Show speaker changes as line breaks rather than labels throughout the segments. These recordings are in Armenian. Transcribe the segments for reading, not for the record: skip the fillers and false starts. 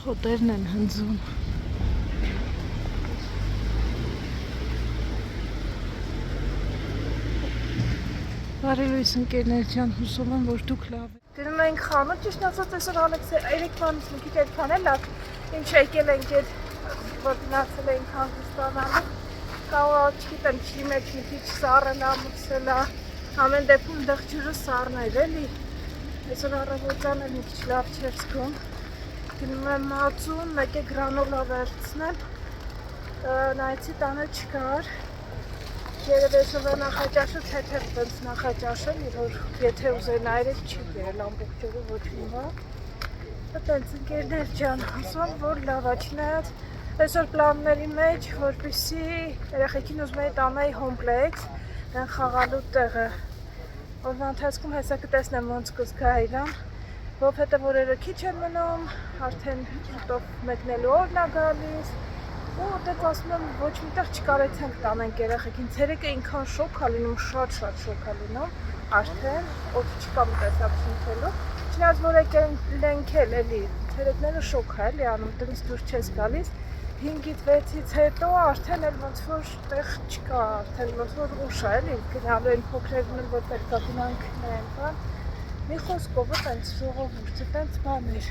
Խոտերն են հնձում։ Բարի լույս ընկերներ ջան, հուսով եմ, որ դուք լավ եք։ Գնում ենք խանութ, ճիշտ ասած այսօր Ալեքսը 3 բանից մի քիչ այդքան էլ լավ, ինչ եկել ենք այդ որ գնացել ենք հանգստանալու, կարող չգիտեմ, չի մեջ մի քիչ սառն ամուսել է, ամեն դեպքում դեղ ջուրը սառն էր էլի, այսօր առավոտյան էլ մի քիչ լավ չէր զգում, գնում եմ մածուն, մեկ է գրանոլա վերցնեմ, նայեցի տանը չկար, երևի այսօրվա նախաճաշը թեթև տենց նախաճաշել, որ եթե ուզեի նայել չի բերել ամբողջ օրը ոչ մի բան, տենց ընկերներ ջան, ասում որ լավ է, չնայած այսօր պլանների մեջ, որպեսզի երեխեքին ուզում էի տանեի հոմպլեքս, դեն խաղալու տեղը, օրվա ընթացքում հեսա կտեսնեմ ոնց կզգա իրան, որովհետև օրերը քիչ են մնում, արդեն շուտով մեկնելու օրն է գալիս, ու դեպ ասում եմ ոչ միտեղ չկարեցենք տանենք երեխեքին, ցերեկը ինքան շոկ է լինում, շատ շոկ է լինում, արդեն օդ չկա մտեսակ շնչելու, չնայած որ ենք էլ էլի, ցերեկները շոկ է էլի անում, տնից դուրս չես գալիս, 5-ից 6-ից հետո արդեն էլ ոնց որ տեղ չկա, արդեն ոնց որ ուշ է էլի, գնալու են փոքրերն էլ որ պետք է գնանք նայեն բան, մի խոսքով տենց ժողովուրդը տենց բաներ,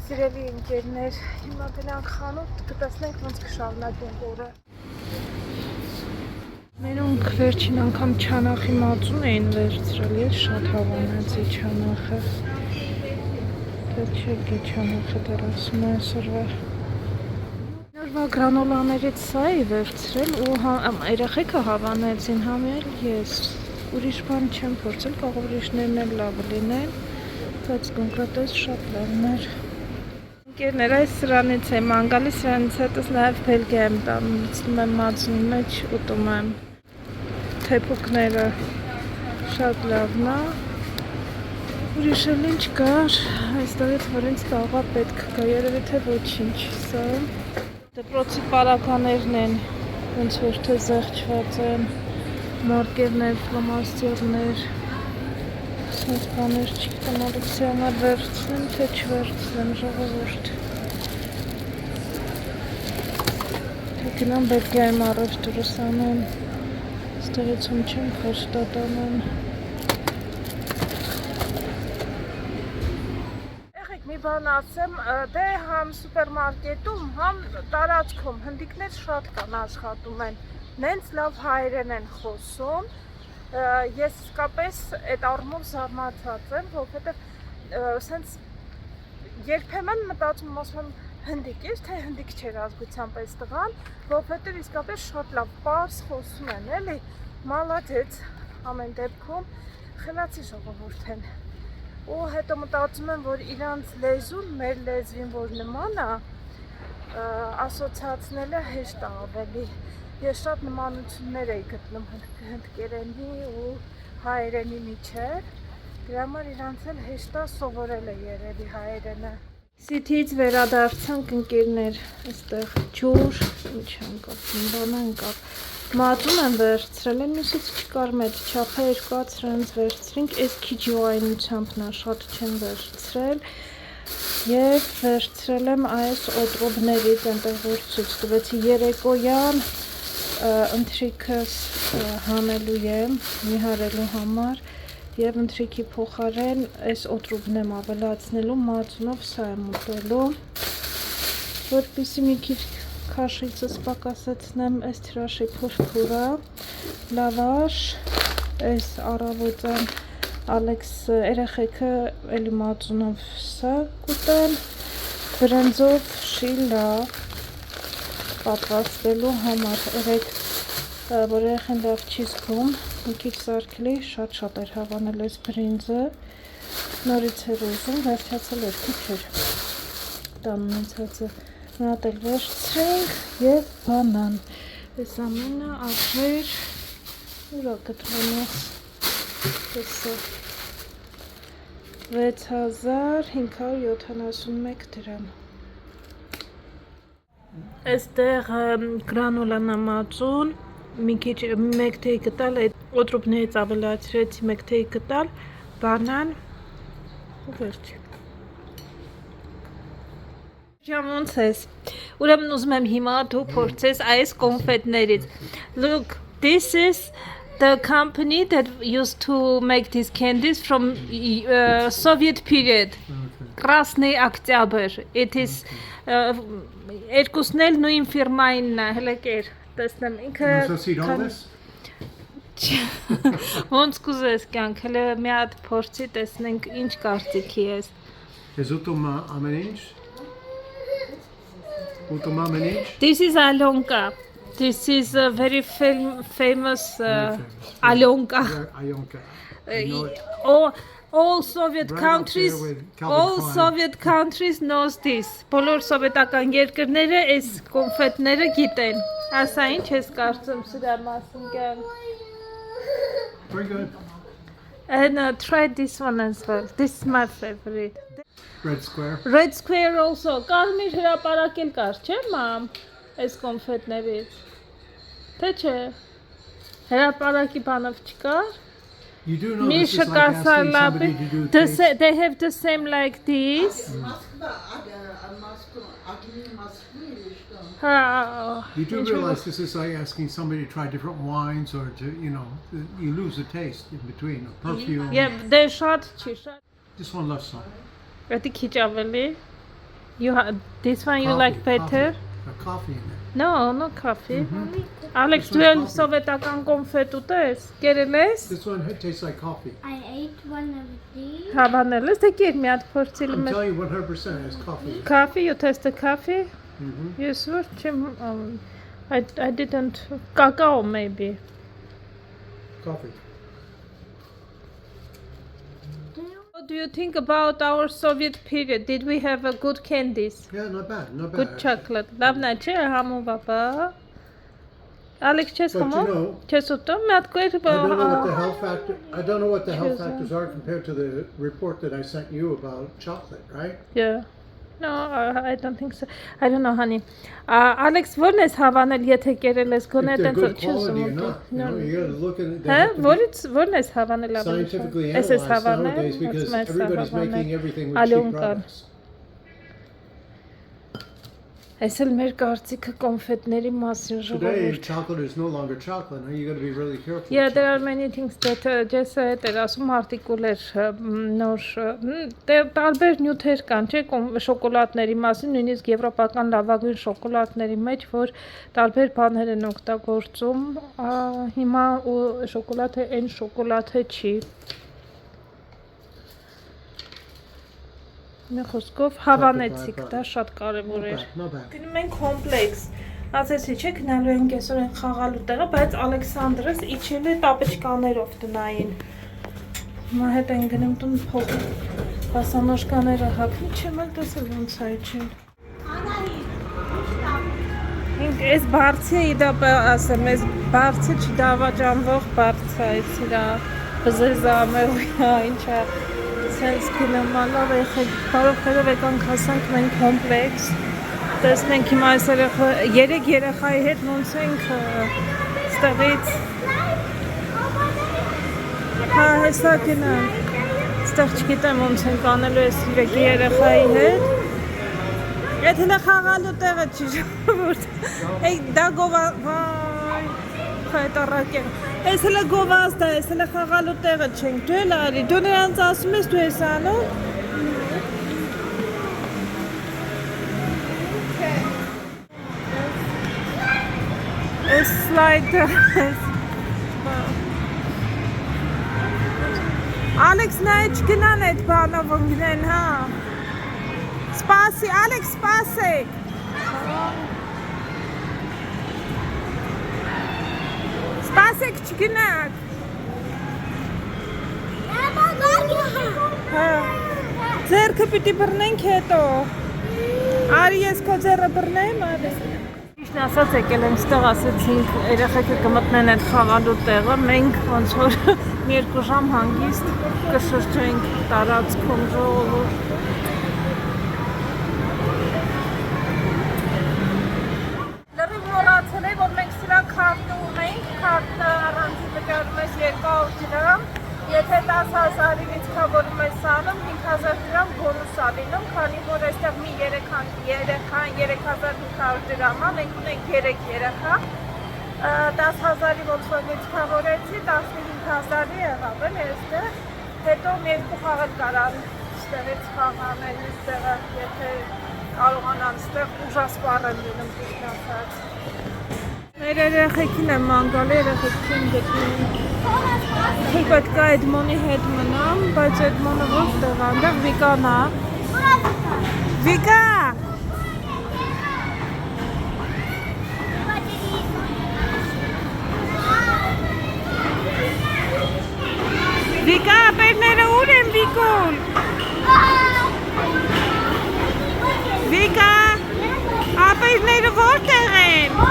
սիրելի ընկերներ, հիմա գնանք խանութ, կտեսնենք ոնց կշարունակենք օրը։ Մերոնք վերջին անգամ չանախի մածուն էին վերցրել, ես շատ հավանեցի չանախը, դե չեկի չանախը դեռ ասում է այսօրվա։ Նորվա գրանոլաներից սա էի վերցրել ու երեխեքը հավանեցին, համել ես, ուրիշ բան չեմ փորձել, կարող ուրիշներն էլ լավ լինեն, բայց կոնկրետ շատ լավն էր։ Ընկերներ, այս սրանից եմ անգալի, սրանից հետս նաև բելգիա եմ տանում, լցնում եմ մածունի մեջ, ուտում եմ թեփուկները, շատ լավն է, ուրիշ էլ ինչ կար, այստեղից որ ինձ տաղա պետք կա, երևի թե ոչինչ, սա դպրոցի պարականերն են, ոնց որ թե զեղչված են, մարկերներ, ֆլոմաստերներ, սենց բաներ չգիտեմ Ալեքսի համար վերցնեմ, թե չվերցնեմ ժողովուրդ։ Թե գնամ Բելգիայում առևտուրս անեմ, ստեղից ում չեմ խոշտատ անեմ։ Եղեք մի բան ասեմ, դե համ սուպերմարկետում, համ տարածքում հնդիկներ շատ կան աշխատում են, նենց լավ հայերեն են խոսում, ես իսկապես այդ առումով զարմացած եմ, որովհետև սենց երբեմն մտածում ասում եմ հնդիկ էր, թե հնդիկ չէր ազգությամբ այս տղան, որովհետև իսկապես շատ լավ պարզ խոսում են, էլի, մալադեց ամեն դեպքում, խելացի ժողովուրդ են։ Ու հետո մտածում եմ, որ իրանց լեզուն, մեր լեզվին, որ նման է, ասոցացնելը հեշտ է ավելի։ Ես շատ նմանություններ էի գտնում հնդկերենի ու հայերենի միջև, դրա համար իրանց էլ հեշտ է սովորել է երևի հայերենը։ Սիթիից վերադարձանք ընկերներ, այստեղ ջուր, ինչ անկավ, բան անկավ, մածուն եմ վերցրել, մյուսից չկար մեծ չափը երկացրենց վերցրինք, այս քիչ յուայնությամբ նա շատ չեմ վերցրել և վերցրել եմ այս օտրոբներից, այնտեղ որ ցույց տվեցի երեկոյան ընթրիքս հանելու եմ, միհարելու համար և ընթրիքի փոխարեն այս օտրուբն եմ ավելացնելու, մածունով սա եմ ուտելու, որպեսզի մի քիչ քաշիցս պակասեցնեմ, այս թրաշի փորփուրա, լավաշ, այս առավոտյան Ալեքս երեխեքը էլի մածունով սա կուտեն, բրնձով շիլա պատրաստելու համար, որ երեխեն լավ չի զգում, մի քիչ սարքելի, շատ էր հավանել այս բրինձը, նորից էր ուզում, վերջացել էր քիչ էր, տան ունեցածը, նատ էլ վերցրենք և բանան, այս ամենը աշվեր, ուրա գտրոնես, տեսը 6571 դրամ։ Այստեղ գրանոլան մածուն, մի քիչ մեկ թեյ կտալ, այդ օտրուբներից ավելացրեցի մեկ թեյ կտալ, բանան ու վերջ։ Ջամոնցես։ Ուրեմն ուզում եմ հիմա դու փորձես այս կոնֆետներից։ Look, this is the company that used to make these candies from Soviet period. Krasny Oktyabr. It is երկուսն էլ նույն ֆիրմայինն է, հələ կեր։ Տեսնեմ ինքը ոնց կուզես կյանք, հələ մի հատ փորձի տեսնենք ինչ կարծիքի ես։
Ես ուտում ամեն ինչ։ Ուտում ամեն ինչ։
This is Alyonka. This is a very famous Alyonka. All Soviet countries knows this. Բոլոր սովետական երկրները այս կոնֆետները գիտեն։ Ասա ինչ ես կարծում սրա մասին կյանք։
Very good.
And try this one as well. This is my favorite.
Red Square.
Red Square also. Կարմիր հրապարակել կար, չէ՞ մամ։ Այս կոնֆետներից։ Թե չէ։ Հրապարակի բանով չկար։
You do know this is like asking somebody to do taste.
They have the same like this.
You do realize this is like asking somebody to try different wines or to, you lose the taste in between of perfume.
Yeah, they're short.
This one less so.
This one you like better?
Coffee in it.
No, no coffee. Alex, do you սովետական կոնֆետ ուտես? Կերել ես?
This one tastes like coffee.
I ate one of these.
Հավանել ես, թե կեր մի հատ փորձի
I'm telling you 100% it's coffee.
Coffee, you tasted coffee? Yes, what? I didn't. Cacao maybe.
Coffee.
What do you think about our Soviet period? Did we have a good candies?
Yeah, not bad, not bad.
Good chocolate. Լավն է, չէ, համու բաբա։ Alex, չես խմում? Չես ուտում? Մի հատ կեր
I don't know what the health factors are compared to the report that I sent you about chocolate, right?
Yeah. No, I don't think so. I don't know, honey. Alex, ո՞րն ես հավանել, եթե կերել ես գոնե
If they're
այդպես
good
չես
quality or
ուտում։
not, you got to look at it.
Հա, ո՞րն ես հավանել ավելի։
Scientifically
Ես ես
analyzed
հավանել,
nowadays because everybody's making everything with cheap
Alyonka.
products.
Այս էլ մեր կարծիքը կոնֆետների մասին
Today,
ժողովուրդ։
chocolate is no longer chocolate. Now you got to be really careful.
Yeah, there are many things that just դեր ասում արտիկուլեր նոր տարբեր նյութեր կան, չէ՞, շոկոլադների մասին, նույնիսկ եվրոպական լավագույն շոկոլադների մեջ, որ տարբեր բաներ են օգտագործում, հիմա շոկոլադը այն շոկոլադը չի։ Մի խոսքով հավանեցիք, դա շատ կարևոր էր։ Գնում ենք կոմպլեքս։ Ասեցի, չէ, գնալու ենք այսօր այն խաղալու տեղը, բայց Ալեքսանդրս իջել է տապեչկաներով տնային։ Հիմա հետ են գնում տուն փող հասանոշկաները հագնում, չեմ էլ տեսել ոնց է իջել։ Ինք այս բարձի է իդա ասեմ, այս բարձի չդավաճանվող բարձ է, այս իրա բզեզամեղույա, ինչա sense կինոմանով բարով խերով եկանք հասանք մենք կոմպլեքս տեսնենք հիմա այս երեք երեխայի հետ ոնց ենք ստեղից հա հեսա գնանք ստեղ չգիտեմ ոնց ենք անելու այս երեքի երեխայի հետ եթե նա խաղալու տեղը չի ժողովուրդ դա գովա վայ խայտարակ եմ Ես հələ գովազդ է, ես հələ խաղալու տեղը չենք, դու էլ արի, դու նրանց ասում ես, դու ես անում։ Այս սլայդը, Ալեքս նա է չգնան այդ բանով ընգնեն, հա։ Սպասի, Ալեքս սպասեք։ Սպասեք չգնաք։ Ձերքը պիտի բռնենք հետո։ Արի ես քո ձեռը բռնեմ, արի։ Ճիշտ ասած եկել եմ ստեղ ասեցինք երեխեքը կմտնեն այդ խաղալու տեղը, մենք ոնց որ մի երկու ժամ հանգիստ կշրջենք տարածքում ժողովուրդ։ Լրիվ մոռացել եմ, որ մենք սրա քարտը ունենք, քարտը առանձին վճարում ես 200 դրամ, եթե 10,000-ից խավորում ես սանում, 5,000 դրամ բոնուս ա լինում, քանի որ այստեղ մի երեխան 3500 դրամ ա, մենք ունենք 3 երեխա, 10,000-ի ոտքովից կավորեցի, 15,000-ի եղավ էլ այստեղ, հետո երկու խաղը կարան ստեղից խաղանել, այստեղը, եթե կարողանան ստեղ ուժասպառ են լինում դիշտ ասած։ Մեր երեխեքին եմ մանգալ, երեխեքին գտնում։ Թույլ պետք է Էդմոնի հետ մնամ, բայց Էդմոնը որտեղ ա, այնտեղ Վիկան ա։ Վիկա! Վիկա, ապերները ուր են Վիկոլ։ Վիկա, ապերները որտեղ են։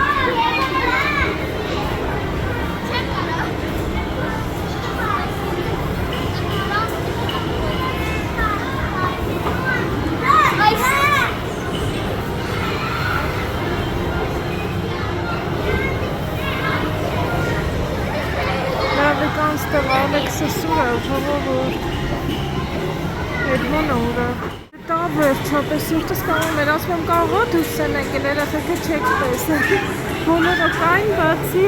Վիկան ստեղ Ալեքսը սուր է, ժողովուրդ։ Էդմոնը ուր է։ Դա վերջապես սուրտս կանում էր, ասում եմ կարող է դուրս են եկել, երեխեքը չեք տեսել։ Բոլորը կային, բացի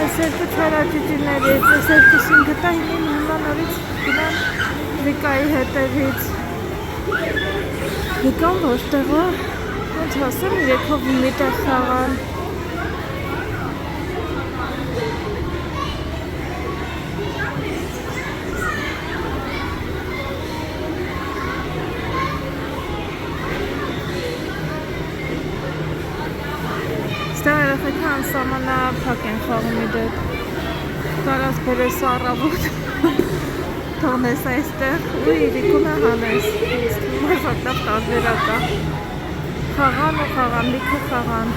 այս երկու չարաճիճիներից, այս երկուսին գտա հիմա նորից գնան Վիկայի հետևից։ Վիկան որտեղ է, ոնց ասեմ, երեքով մի տեղ խաղան։ Ստեղ երեխեքը անսահմանափակ են խաղում իդեպ, կարաս բերես առավոտ, թողնես այստեղ ու իրիկունը հանես, մազատավ տարբերակ է, խաղան ու խաղան, լիքը խաղան։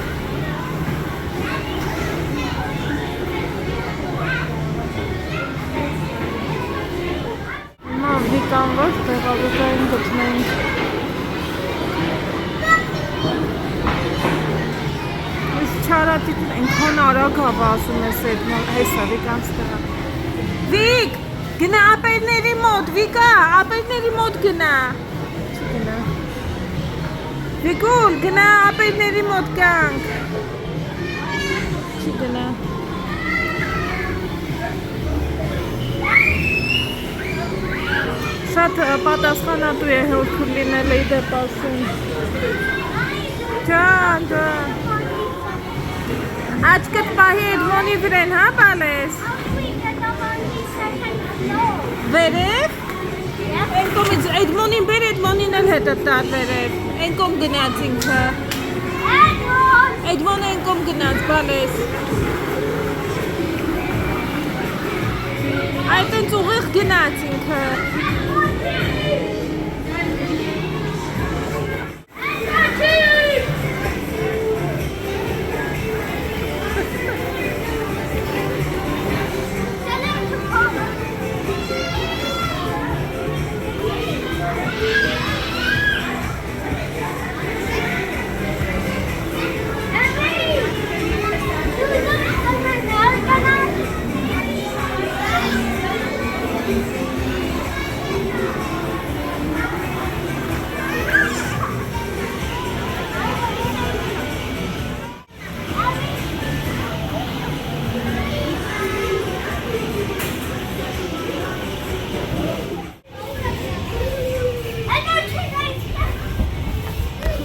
Հիմա Վիկան որտեղ ա, Վիկային գտնենք։ Չարատիտ այնքան արագ ա վազում ես Էդմոն, հեսա Վիկան ստեղա։ Վիկ, գնա ապերների մոտ, Վիկա, ապերների մոտ գնա։ Չգնա։ Վիկուլ, գնա ապերների մոտ կանք։ Չգնա։ Շատ պատասխանատու է հոգու լինել է իդեպ ասում։ Ջան, ջան։ Աչքդ պահի Էդմոնի վրեն, հա բալես։ Վերև։ Են կոմից Էդմոնին բեր, Էդմոնին էլ հետը տար վերև։ Են կոմ գնաց ինքը։ Էդմոնը են կոմ գնաց, բալես։ Այդ են ուղիղ գնաց ինքը։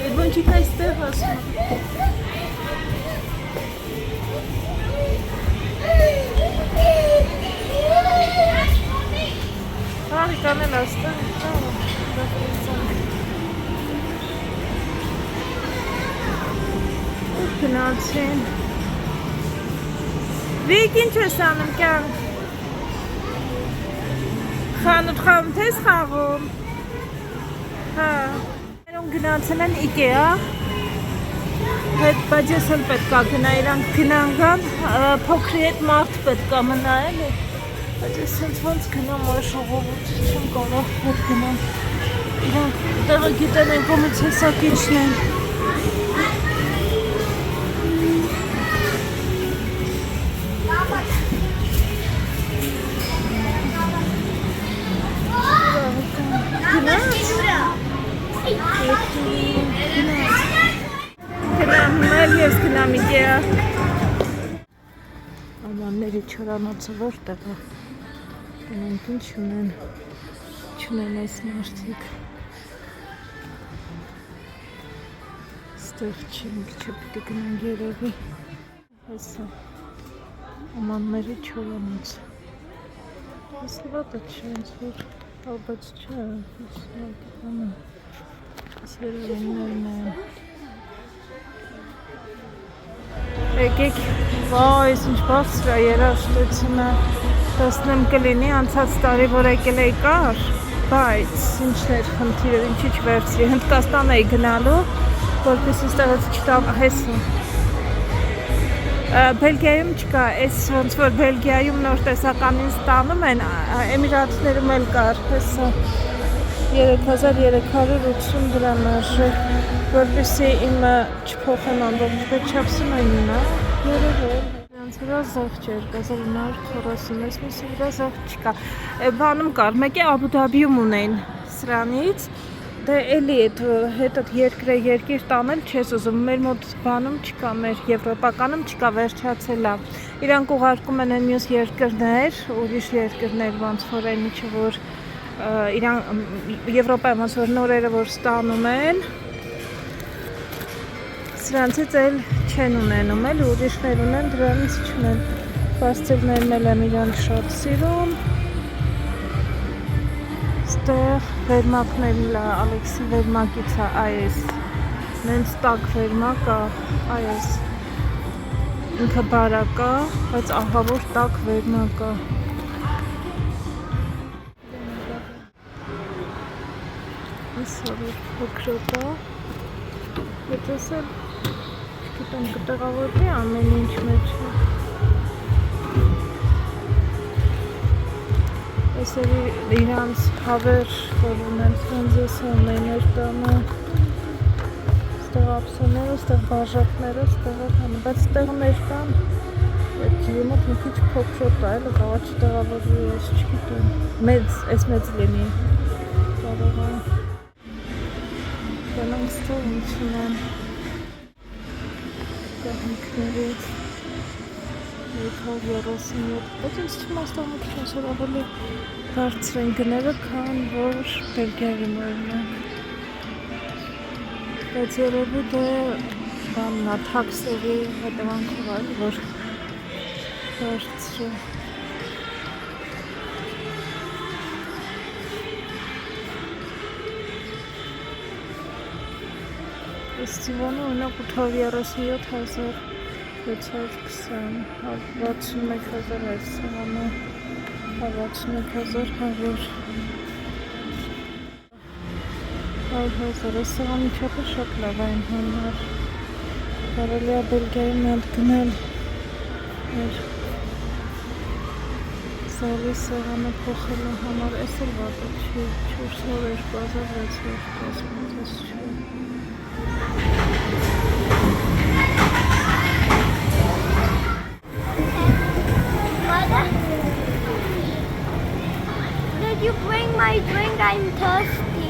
Էդմոնչիկ այստեղ ասում։ Վիկան էլ այստեղ գնացին։ Վիկ, ինչ ես անում կյանք։ Խանութ խաղում թե ես խաղում։ Հա։ Գնացել են Ikea, բայց ես էլ պետք է գնա, իրանք գնան, փոքրի հետ մարդ պետք է մնա էլի, բայց ես հենց ոնց գնամ այ ժողովուրդ, չեմ կարող հետ գնամ, իրանք տեղը գիտեն են կոմից հեսակիչն են։ Գնաց։ ես գնամ Ikea։ Ամանների չորանոցը որտեղ է։ Գնանք ինչ չունեն այս մարդիկ։ Ստեղ չենք չպիտի գնանք երևի։ Հեսա։ Ամանների չորանոց։ Հեսլվատ է չէ, ինձ որ ալբաց չէ, ես երևիններն են։ Եկեք, այս ինչ բարձր է երաժշտությունը, տեսնեմ կլինի անցած տարի, որ եկել էի կար, բայց ինչն էր խնդիրը, ինչի չվերցրի, Հնդկաստան էի գնալու, որպես ստեղից չտամ հեսը։ Բելգիայում չկա, այս ոնց որ Բելգիայում նոր տեսականին ստանում են, Էմիրատներում էլ կար, հեսը 3380 դրամ արժե, որպեսի իմը չփոխեմ ամբողջ պետչապսը նույնն է, երևել։ Նրանց վրա զեղ չէր, 1946, միսի վրա զեղ չկա։ Բանում կար, մեկ է Աբու Դաբիում ունեին սրանից, դե էլի հետդ երկիր տանել չես ուզում, մեր մոտ բանում չկա, մեր եվրոպականում չկա, վերջացել է։ Իրանք ուղարկում են մյուս երկրներ, ուրիշ երկրներ ոնց որ այն ինչը որ Եվրոպայում ոնց որ նորերը որ ստանում են, սրանցից էլ չեն ունենում, էլ ուրիշներ ունեն, դրանից չունեն։ Պաստիլներն էլ եմ իրանք շատ սիրում։ Ստեղ վերմակներն է, Ալեքսի վերմակից է այս, նենց տակ վերմակ է, այս, ինքը բարակ է, բայց ահավոր տակ վերմակ է։ Իսա որ փոքրոտ է, հետս էլ չգիտեմ կտեղավորվի ամեն ինչ մեջ է։ Այս էլ իրանց հավեր, որ ունեն ֆրանձես ունեներ տանը, ստեղ ապսոները, ստեղ բաժակները, ստեղ հանը, բայց ստեղներ կան, ջրի մոտ մի քիչ փոքրոտ է, էլ կաղա չտեղավորվի, ես չգիտեմ, այս մեծ լինի, կարող է։ Գնանք ստեղ ինչ ունեն կահնիքներից 237, բայց ինձ թվում է ստեղ մի քիչ այսօր ավելի բարձր են գները, քան որ Բելգիայում օրինակ։ Բայց երևի դե բանն է, թաքսերի հետևանքով է, որ բարձր է։ Ստիվանը ունակ 837,620, 61,000 այս սեղանը, 61,100, 100,000, այս սեղանի չափը շատ լավ այն համար, կարելի է Բելգիայում մի հատ գնել մեր զալի սեղանը փոխելու համար, այս էլ վատը չի, 402,610 չի։
Did you bring my drink? I'm thirsty.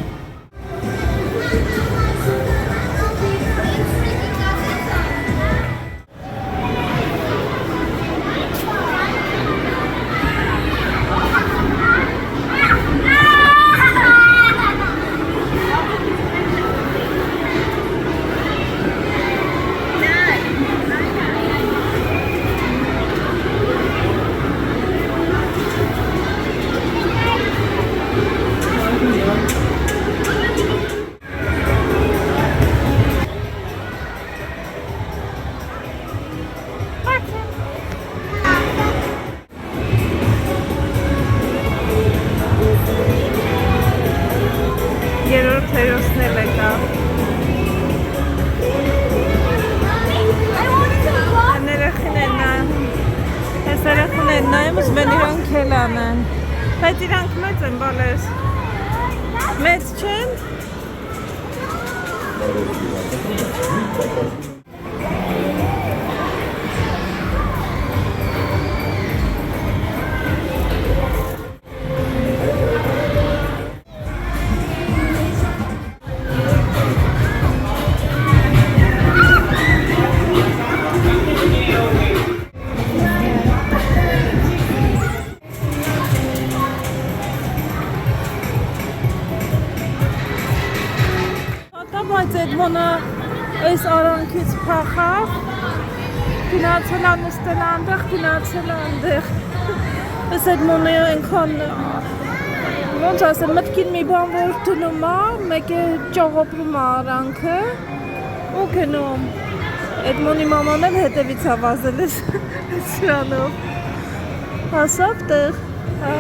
Բայց իրանք մեծ են բալես, մեծ չեն? բայց Էդմոնը այս արանքից փախավ, գնացել է նստել այնտեղ, գնացել է այնտեղ։ Այս Էդմոնը այնքան ոնց ասեմ, մտքին մի բան որ դնում է, մեկ է ճողոպրում է արանքը ու գնում։ Էդմոնի մաման էլ հետևից է վազել էս սրանով։ Հասավ տեղ, հա։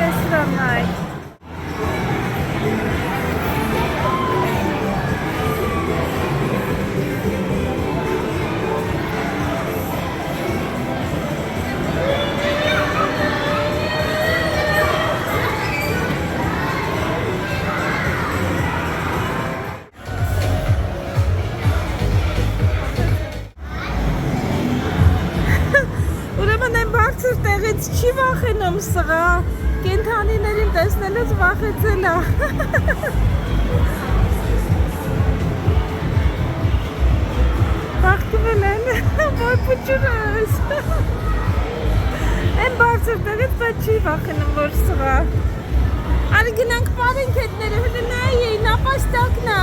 Լեսրան նայ։ Ուրեմն այն բարձր տեղից չի վախենում սղա, կենթանիներին տեսնելուց վախեցել է։ Բախտվել են, որ պուչուրս։ Այն բարձր տեղից բայց չի վախենում, որ սղա։ Արի գնանք պարենք հետները, հննայի, նապաստակնա։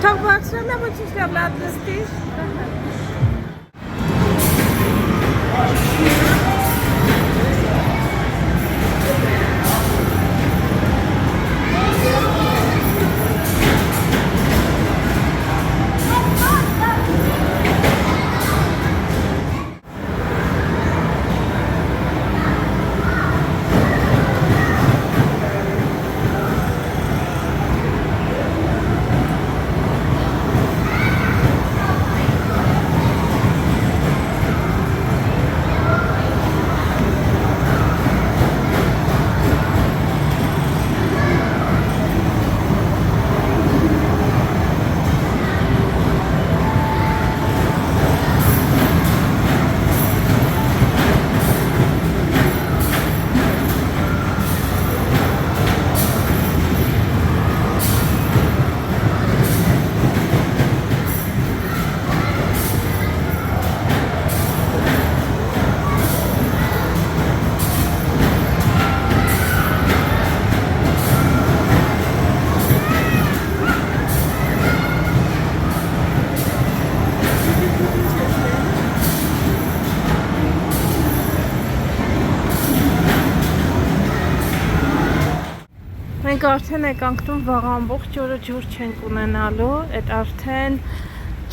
Так, Баксана, мы чуть обратно здесь. Մենք արդեն եկանք տուն վաղ ամբողջ օրը ջուր չենք ունենալու, այդ արդեն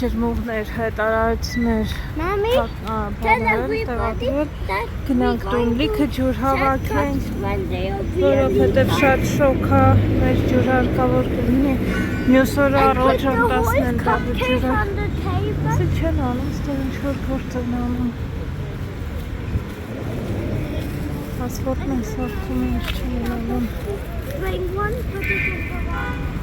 ջրմուղներ, հետարարություններ
Mommy, tell
բաներ
everybody
տեղադրել,
that
գնանք տուն լիքը ջուր հավաքենք,
when they are
որովհետև շատ շոկ է, մեր ջուրը հարկավոր կլինի, մյուս օրը առողջ
the whole
ամտասնեն դավը
cupcake
ջուրը,
on the table.
ասի չեն անում, ստեղ ինչ-որ գործ են անում, ասվորտն են սարքում ինչ չեն անում,
Bring one, put it over.